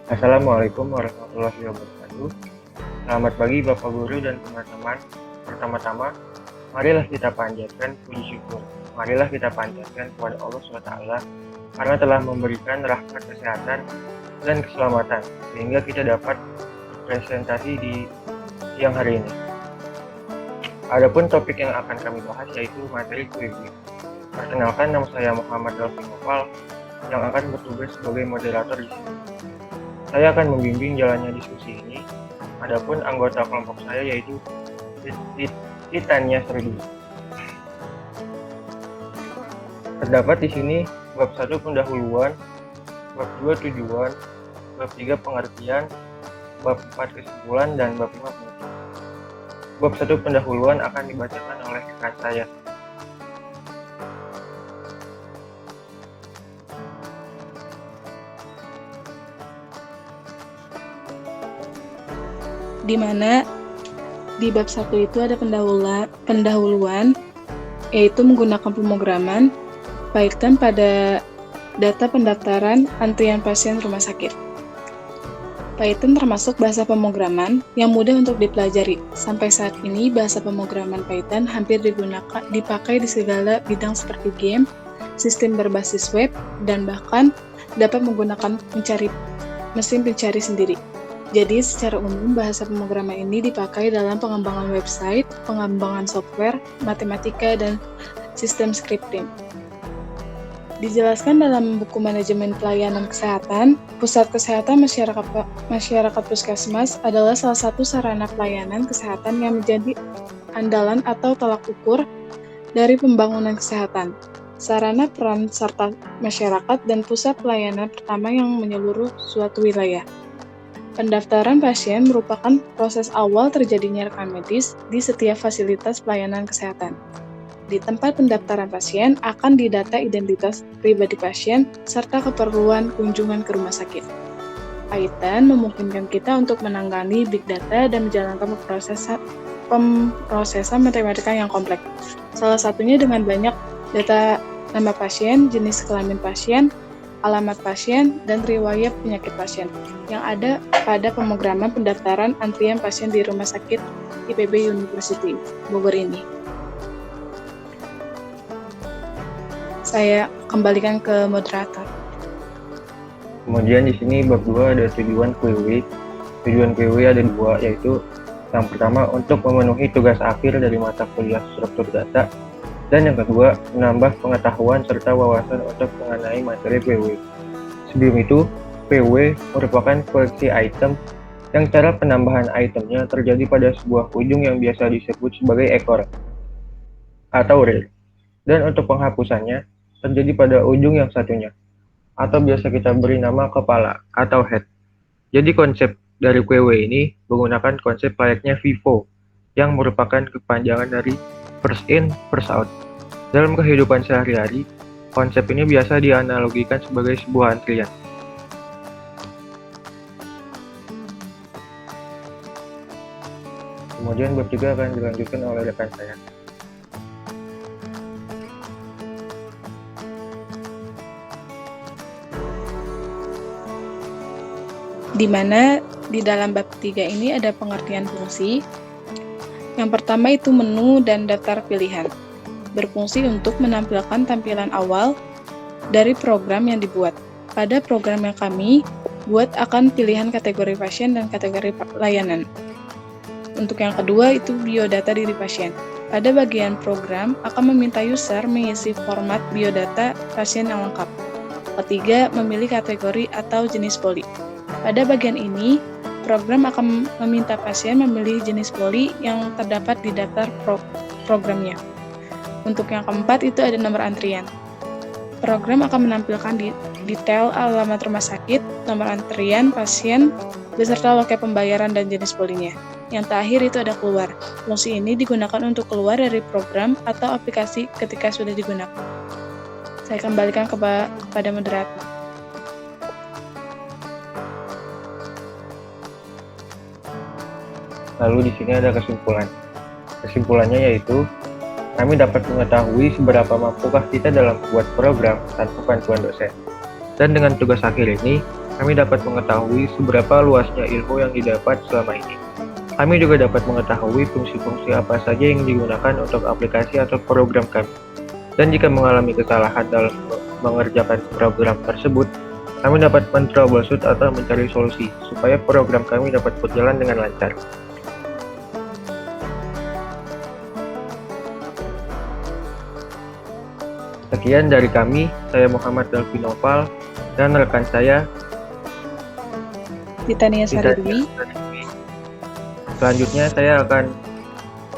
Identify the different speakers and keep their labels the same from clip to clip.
Speaker 1: Assalamualaikum warahmatullahi wabarakatuh. Selamat pagi Bapak Guru dan teman-teman. Pertama-tama, marilah kita panjatkan puji syukur. Marilah kita panjatkan kepada Allah SWT karena telah memberikan rahmat kesehatan dan keselamatan sehingga kita dapat presentasi di siang hari ini. Adapun topik yang akan kami bahas yaitu materi QIP. Perkenalkan, nama saya Muhammad Delvin Noval yang akan bertugas sebagai moderator di sini. Saya akan membimbing jalannya diskusi ini. Adapun anggota kelompok saya yaitu Titania Serdi. Terdapat di sini bab 1 pendahuluan, bab 2 tujuan, bab 3 pengertian, bab 4 kesimpulan, dan bab 5 penutup. Bab 1 pendahuluan akan dibacakan oleh rekan saya.
Speaker 2: Di mana di bab 1 itu ada pendahuluan yaitu menggunakan pemrograman Python pada data pendaftaran antrian pasien rumah sakit. Python termasuk bahasa pemrograman yang mudah untuk dipelajari. Sampai saat ini bahasa pemrograman Python hampir dipakai di segala bidang seperti game, sistem berbasis web, dan bahkan dapat menggunakan mesin pencari sendiri. Jadi, secara umum, bahasa pemrograman ini dipakai dalam pengembangan website, pengembangan software, matematika, dan sistem scripting. Dijelaskan dalam buku Manajemen Pelayanan Kesehatan, Pusat Kesehatan Masyarakat Puskesmas adalah salah satu sarana pelayanan kesehatan yang menjadi andalan atau tolak ukur dari pembangunan kesehatan. Sarana peran serta masyarakat dan pusat pelayanan pertama yang menyeluruh suatu wilayah. Pendaftaran pasien merupakan proses awal terjadinya rekam medis di setiap fasilitas pelayanan kesehatan. Di tempat pendaftaran pasien akan didata identitas pribadi pasien serta keperluan kunjungan ke rumah sakit. Python memungkinkan kita untuk menangani big data dan menjalankan pemrosesan matematika yang kompleks. Salah satunya dengan banyak data nama pasien, jenis kelamin pasien, alamat pasien, dan riwayat penyakit pasien yang ada pada pemrograman pendaftaran antrian pasien di Rumah Sakit IPB University Bogor ini. Saya kembalikan ke moderator.
Speaker 1: Kemudian di sini bab 2 ada tujuan QW. Tujuan QW ada dua, yaitu yang pertama untuk memenuhi tugas akhir dari mata kuliah struktur data, dan yang kedua, menambah pengetahuan serta wawasan untuk mengenai materi PW. Sebelum itu, PW merupakan koleksi item yang cara penambahan itemnya terjadi pada sebuah ujung yang biasa disebut sebagai ekor atau rel. Dan untuk penghapusannya terjadi pada ujung yang satunya, atau biasa kita beri nama kepala atau head. Jadi konsep dari QW ini menggunakan konsep layaknya FIFO yang merupakan kepanjangan dari first in, first out. Dalam kehidupan sehari-hari, konsep ini biasa dianalogikan sebagai sebuah antrian. Kemudian bab 3 akan dilanjutkan oleh rekan saya.
Speaker 2: Di mana di dalam bab 3 ini ada pengertian fungsi. Yang pertama itu menu dan daftar pilihan. Berfungsi untuk menampilkan tampilan awal dari program yang dibuat. Pada program yang kami buat akan pilihan kategori pasien dan kategori layanan. Untuk yang kedua itu biodata diri pasien. Pada bagian program akan meminta user mengisi format biodata pasien yang lengkap. Ketiga, memilih kategori atau jenis poli. Pada bagian ini, program akan meminta pasien memilih jenis poli yang terdapat di daftar programnya. Untuk yang keempat itu ada nomor antrian. Program akan menampilkan detail alamat rumah sakit, nomor antrian pasien, beserta loket pembayaran dan jenis polinya. Yang terakhir itu ada keluar. Fungsi ini digunakan untuk keluar dari program atau aplikasi ketika sudah digunakan. Saya kembalikan kepada moderator.
Speaker 1: Lalu di sini ada kesimpulan. Kesimpulannya yaitu kami dapat mengetahui seberapa mampukah kita dalam membuat program tanpa bantuan dosen. Dan dengan tugas akhir ini, kami dapat mengetahui seberapa luasnya ilmu yang didapat selama ini. Kami juga dapat mengetahui fungsi-fungsi apa saja yang digunakan untuk aplikasi atau program kami. Dan jika mengalami kesalahan dalam mengerjakan program tersebut, kami dapat men-troubleshoot atau mencari solusi supaya program kami dapat berjalan dengan lancar. Sekian dari kami, saya Muhammad Delvin Noval dan rekan saya
Speaker 2: Titania Saridwi.
Speaker 1: Selanjutnya saya akan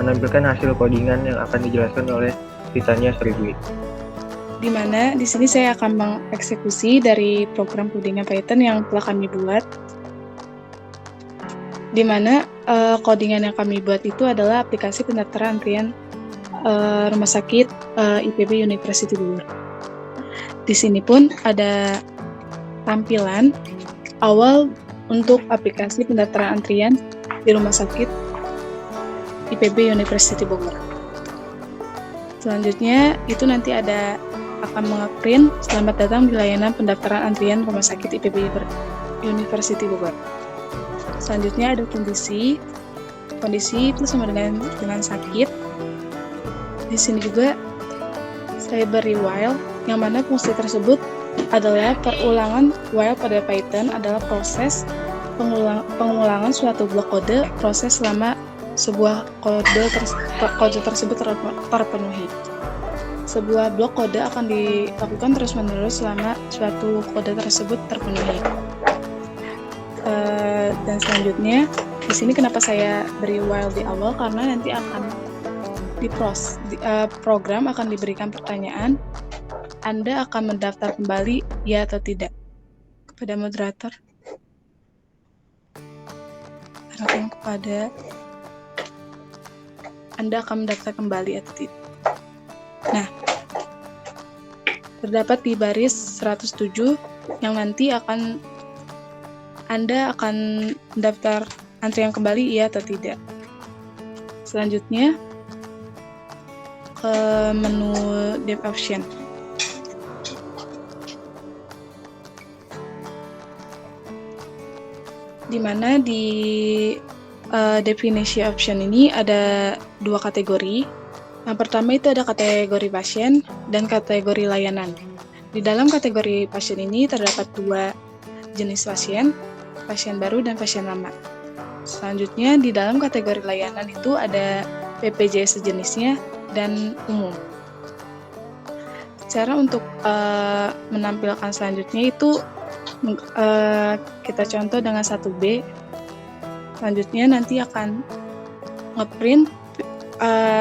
Speaker 1: menampilkan hasil codingan yang akan dijelaskan oleh Titania Saridwi.
Speaker 2: Di mana di sini saya akan mengeksekusi dari program codingan Python yang telah kami buat. Di mana codingan yang kami buat itu adalah aplikasi pendaftaran antrian rumah sakit IPB University Bogor. Di sini pun ada tampilan awal untuk aplikasi pendaftaran antrian di rumah sakit IPB University Bogor. Selanjutnya itu nanti akan nge-print selamat datang di layanan pendaftaran antrian rumah sakit IPB University Bogor. Selanjutnya ada kondisi itu sama dengan sakit. Di sini juga saya beri while, yang mana fungsi tersebut adalah perulangan while pada Python adalah proses pengulangan suatu blok kode proses selama sebuah kode tersebut terpenuhi. Sebuah blok kode akan dilakukan terus-menerus selama suatu kode tersebut terpenuhi. Dan selanjutnya, di sini kenapa saya beri while di awal, karena nanti akan program akan diberikan pertanyaan, Anda akan mendaftar kembali, ya atau tidak? Kepada moderator. Harapkan kepada Anda akan mendaftar kembali atau tidak. Nah, terdapat di baris 107 yang nanti Anda akan mendaftar antrian kembali, iya atau tidak. Selanjutnya, ke menu Dev Option. Di mana di definisi option ini ada dua kategori. Yang pertama itu ada kategori pasien dan kategori layanan. Di dalam kategori pasien ini terdapat dua jenis pasien baru dan pasien lama. Selanjutnya di dalam kategori layanan itu ada BPJS sejenisnya dan umum. Cara untuk menampilkan selanjutnya itu kita contoh dengan 1B. Selanjutnya nanti akan ngeprint,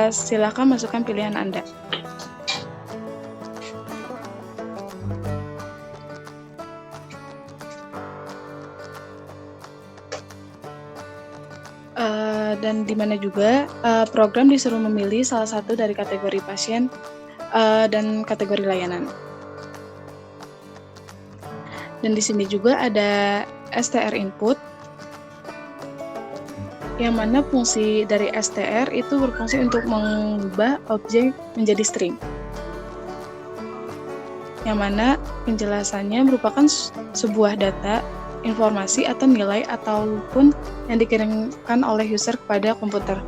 Speaker 2: silakan masukkan pilihan Anda. Dan di mana juga program disuruh memilih salah satu dari kategori pasien dan kategori layanan. Dan di sini juga ada str input, yang mana fungsi dari str itu berfungsi untuk mengubah objek menjadi string. Yang mana penjelasannya merupakan sebuah data, informasi atau nilai ataupun yang dikirimkan oleh user kepada komputer.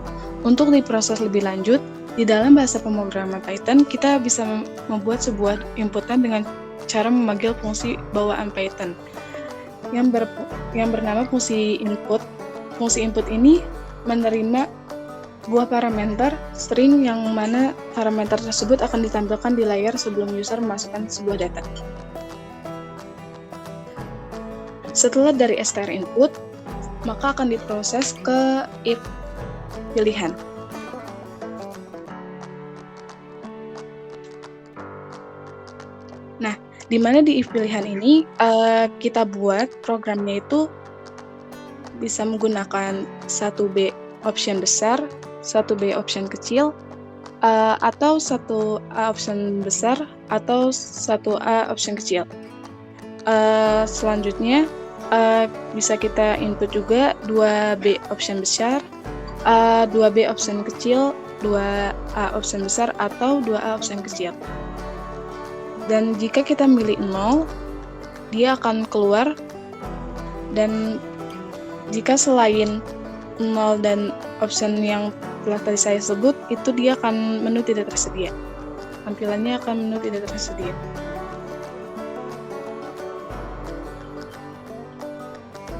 Speaker 2: Untuk diproses lebih lanjut, di dalam bahasa pemrograman Python kita bisa membuat sebuah inputan dengan cara memanggil fungsi bawaan Python yang bernama fungsi input. Fungsi input ini menerima buah parameter string yang mana parameter tersebut akan ditampilkan di layar sebelum user memasukkan sebuah data. Setelah dari str input, maka akan diproses ke if pilihan. Nah, di mana di if pilihan ini kita buat programnya itu bisa menggunakan 1B option besar, 1B option kecil, atau 1A option besar, atau 1A option kecil. Selanjutnya, bisa kita input juga 2B option besar, 2B option kecil, 2A option besar, atau 2A option kecil. Dan jika kita milih 0, dia akan keluar Dan jika selain 0 dan option yang telah tadi saya sebut, itu dia akan menu tidak tersedia. Tampilannya akan menu tidak tersedia.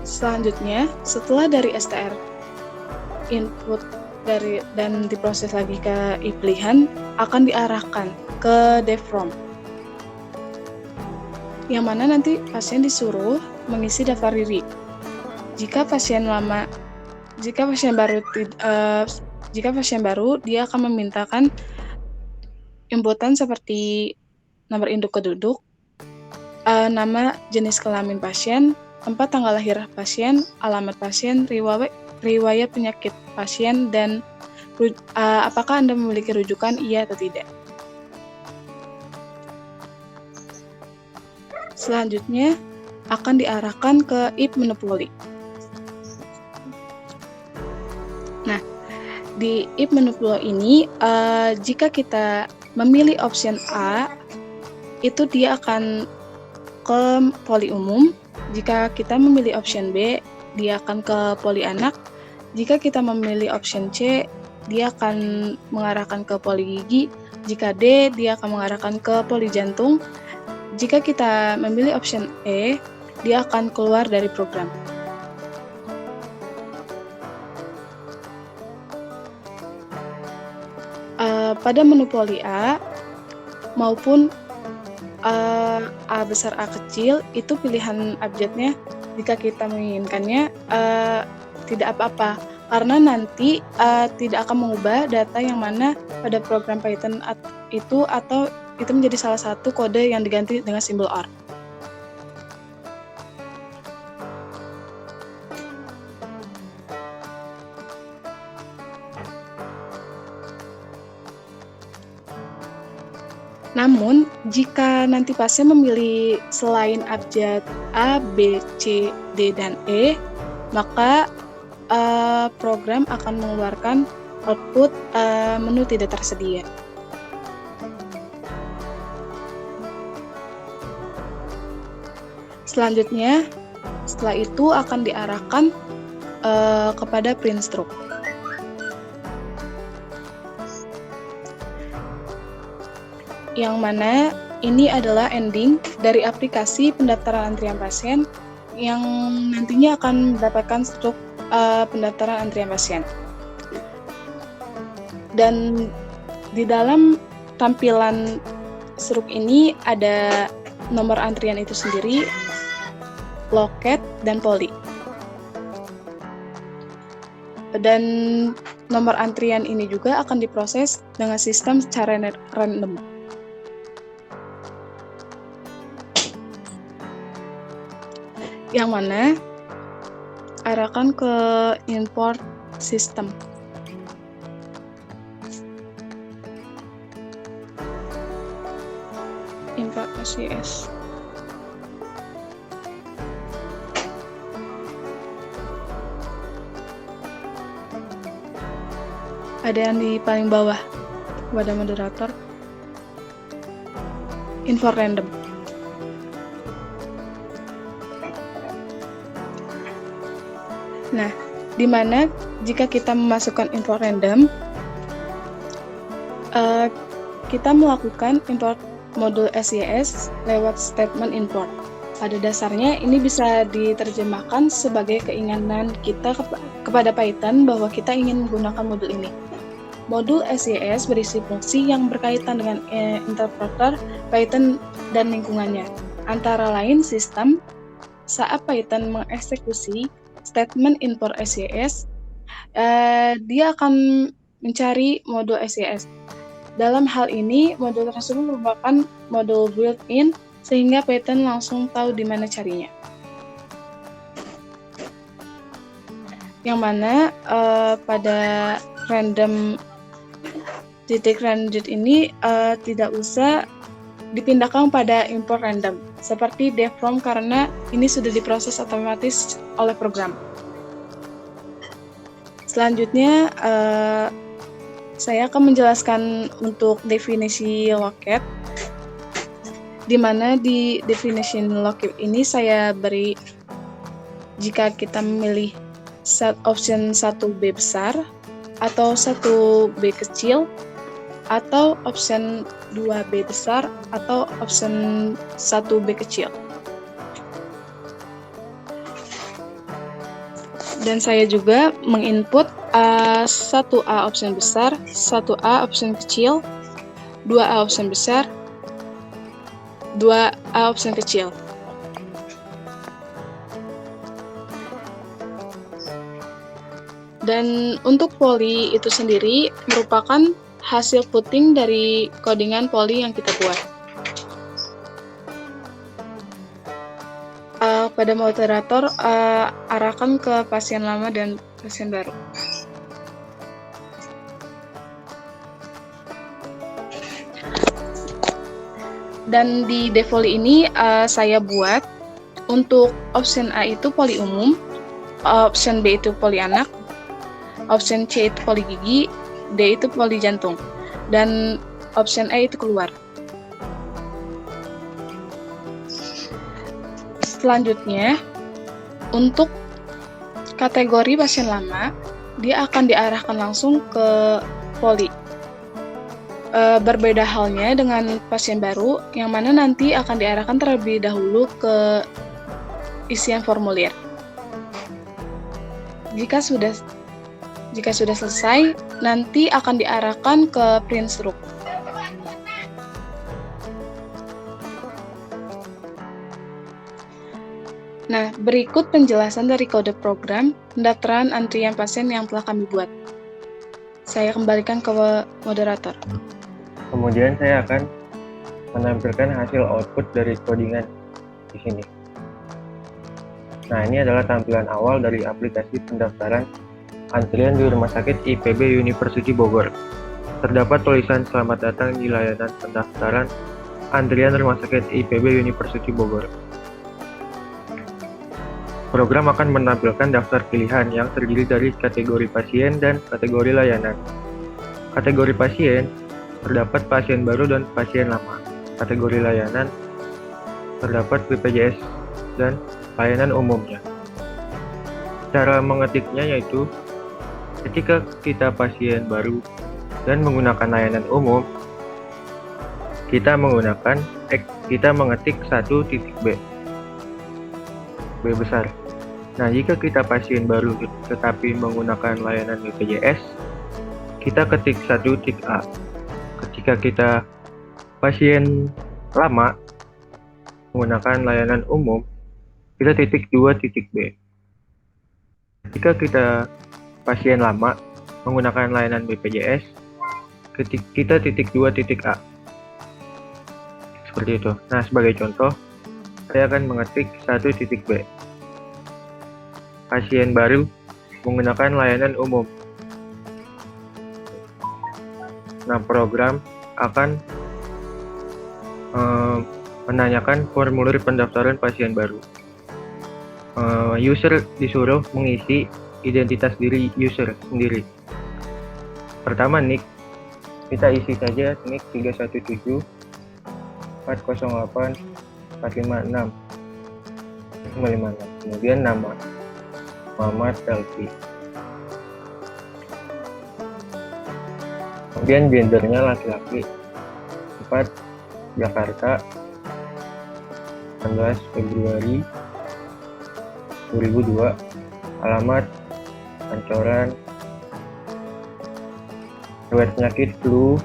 Speaker 2: Selanjutnya, setelah dari str input dan diproses lagi ke if pilihan, akan diarahkan ke devrom, yang mana nanti pasien disuruh mengisi daftar diri. Jika pasien baru, dia akan memintakan inputan seperti nomor induk penduduk, nama, jenis kelamin pasien, tempat tanggal lahir pasien, alamat pasien, riwayat penyakit pasien, dan apakah Anda memiliki rujukan, iya atau tidak. Selanjutnya akan diarahkan ke if menu poli. Nah, di if menu poli ini, jika kita memilih option A, itu dia akan ke poli umum. Jika kita memilih option B, dia akan ke poli anak. Jika kita memilih option C, dia akan mengarahkan ke poli gigi. Jika D, dia akan mengarahkan ke poli jantung. Jika kita memilih option E, dia akan keluar dari program. Pada menu poli A maupun A besar A kecil, itu pilihan abjadnya jika kita menginginkannya tidak apa-apa, karena nanti tidak akan mengubah data yang mana pada program Python itu, atau itu menjadi salah satu kode yang diganti dengan simbol OR. Namun, jika nanti pasien memilih selain abjad A, B, C, D, dan E, maka program akan mengeluarkan output menu tidak tersedia. Selanjutnya, setelah itu akan diarahkan kepada print stroke. Yang mana ini adalah ending dari aplikasi pendaftaran antrian pasien yang nantinya akan mendapatkan struk pendaftaran antrian pasien. Dan di dalam tampilan struk ini ada nomor antrian itu sendiri, loket, dan poli. Dan nomor antrian ini juga akan diproses dengan sistem secara random. Yang mana arahkan ke import system. Import OCS. Ada yang di paling bawah pada moderator. Info random. Nah, di mana jika kita memasukkan info random, kita melakukan import modul SYS lewat statement import. Pada dasarnya ini bisa diterjemahkan sebagai keinginan kita kepada Python bahwa kita ingin menggunakan modul ini. Modul SYS berisi fungsi yang berkaitan dengan interpreter Python dan lingkungannya. Antara lain sistem, saat Python mengeksekusi statement import SYS, dia akan mencari modul SYS. Dalam hal ini, modul tersebut merupakan modul built-in, sehingga Python langsung tahu di mana carinya. Yang mana pada random titik range ini tidak usah dipindahkan pada import random seperti devrom, karena ini sudah diproses otomatis oleh program. Selanjutnya saya akan menjelaskan untuk definisi loket, di mana di definisi loket ini saya beri jika kita memilih option 1B besar, atau 1B kecil, atau option 2B besar, atau option 1B kecil. Dan saya juga menginput 1A option besar, 1A option kecil, 2A option besar, 2A option kecil. Dan untuk poli itu sendiri merupakan hasil puting dari codingan poli yang kita buat. Pada moderator, arahkan ke pasien lama dan pasien baru. Dan di Devoli ini saya buat untuk option A itu poli umum, option B itu poli anak, option C itu poli gigi, D itu poli jantung, dan option E itu keluar. Selanjutnya, untuk kategori pasien lama, dia akan diarahkan langsung ke poli. Berbeda halnya dengan pasien baru, yang mana nanti akan diarahkan terlebih dahulu ke isian formulir. Jika sudah selesai, nanti akan diarahkan ke print stroke. Nah, berikut penjelasan dari kode program pendaftaran antrian pasien yang telah kami buat. Saya kembalikan ke moderator.
Speaker 1: Kemudian saya akan menampilkan hasil output dari codingan di sini. Nah, ini adalah tampilan awal dari aplikasi pendaftaran antrian di Rumah Sakit IPB University Bogor. Terdapat tulisan "Selamat datang di layanan pendaftaran antrian Rumah Sakit IPB University Bogor". Program akan menampilkan daftar pilihan yang terdiri dari kategori pasien dan kategori layanan. Kategori pasien terdapat pasien baru dan pasien lama. Kategori layanan terdapat BPJS dan layanan umumnya. Cara mengetiknya yaitu ketika kita pasien baru dan menggunakan layanan umum, kita mengetik 1.b B besar. Nah, jika kita pasien baru tetapi menggunakan layanan BPJS, kita ketik 1.a. Ketika kita pasien lama menggunakan layanan umum, kita titik 2.b. Ketika kita pasien lama menggunakan layanan BPJS, kita titik 2.a. Seperti itu. Nah, sebagai contoh, saya akan mengetik 1.b. Pasien baru menggunakan layanan umum. Nah, program akan menanyakan formulir pendaftaran pasien baru. User disuruh mengisi identitas diri user sendiri. Pertama, NIK. Kita isi saja NIK 317 408 456 556. Kemudian nama Muhammad Selfie. Kemudian gendernya laki-laki. 4 Jakarta 19 Februari 2002. Alamat Pancoran. Riwayat penyakit flu.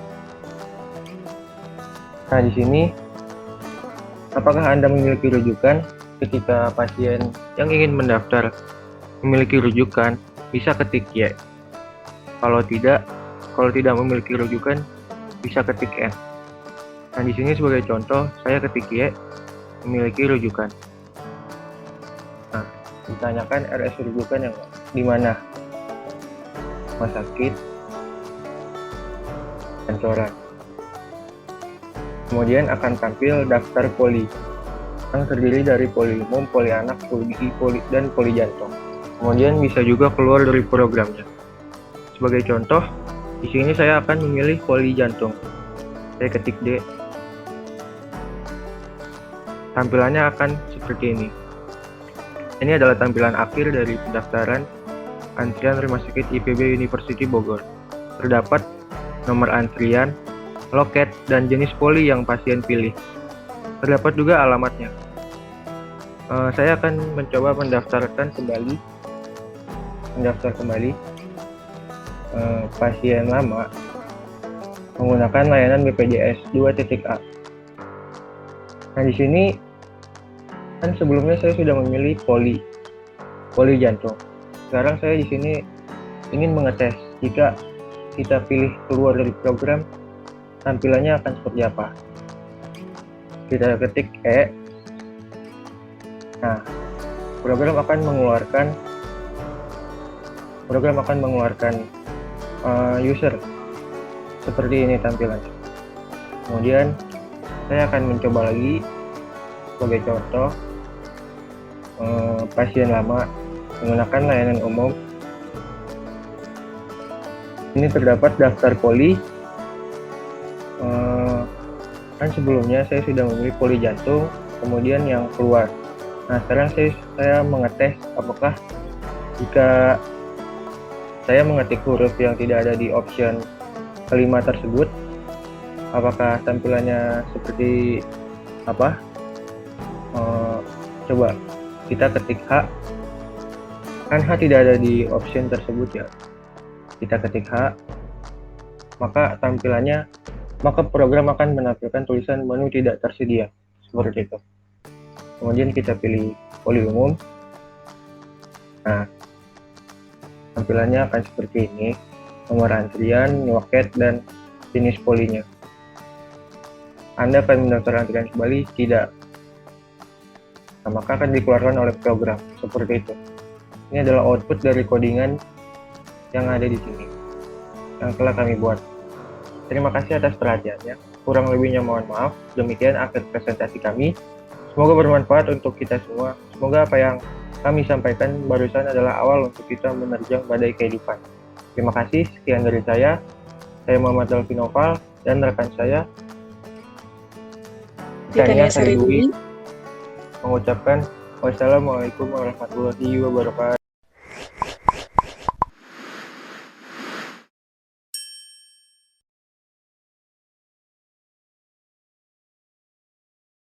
Speaker 1: Nah, di sini apakah Anda memiliki rujukan? Ketika pasien yang ingin mendaftar memiliki rujukan, bisa ketik Y. Kalau tidak memiliki rujukan, bisa ketik N. Nah, di sini sebagai contoh, saya ketik Y, memiliki rujukan. Nah, ditanyakan RS rujukan yang di mana? Rumah sakit Pancoran. Kemudian akan tampil daftar poli yang terdiri dari poli umum, poli anak, poli gigi, dan poli jantung. Kemudian bisa juga keluar dari programnya. Sebagai contoh, di sini saya akan memilih poli jantung. Saya ketik D. Tampilannya akan seperti ini. Ini adalah tampilan akhir dari pendaftaran antrian Rumah Sakit IPB University Bogor. Terdapat nomor antrian, loket, dan jenis poli yang pasien pilih. Terdapat juga alamatnya. Saya akan mencoba mendaftar kembali pasien lama menggunakan layanan BPJS 2.A. Nah, di sini kan sebelumnya saya sudah memilih poli jantung. Sekarang saya di sini ingin mengetes jika kita pilih keluar dari program, tampilannya akan seperti apa. Kita ketik E. Nah, program akan mengeluarkan user seperti ini tampilannya. Kemudian saya akan mencoba lagi sebagai contoh pasien lama menggunakan layanan umum. Ini terdapat daftar poli. Kan sebelumnya saya sudah memilih poli jantung, kemudian yang keluar. Nah, sekarang saya mengetes apakah jika saya mengetik huruf yang tidak ada di option kelima tersebut, apakah tampilannya seperti apa? Coba kita ketik H. Kan H tidak ada di option tersebut ya. Kita ketik H, maka program akan menampilkan tulisan menu tidak tersedia seperti itu. Kemudian kita pilih poli umum. Nah, tampilannya akan seperti ini: nomor antrian, loket, dan jenis polinya. Anda akan mendaftar antrian kembali? Tidak. Nah, maka akan dikeluarkan oleh program seperti itu. Ini adalah output dari codingan yang ada di sini, yang telah kami buat. Terima kasih atas perhatiannya. Kurang lebihnya mohon maaf. Demikian akhir presentasi kami. Semoga bermanfaat untuk kita semua. Semoga apa yang kami sampaikan barusan adalah awal untuk kita menerjang badai kehidupan. Terima kasih. Sekian dari saya. Saya Muhammad Dalvinoval dan rekan saya Tania Sari Dwi mengucapkan wassalamualaikum warahmatullahi wabarakatuh.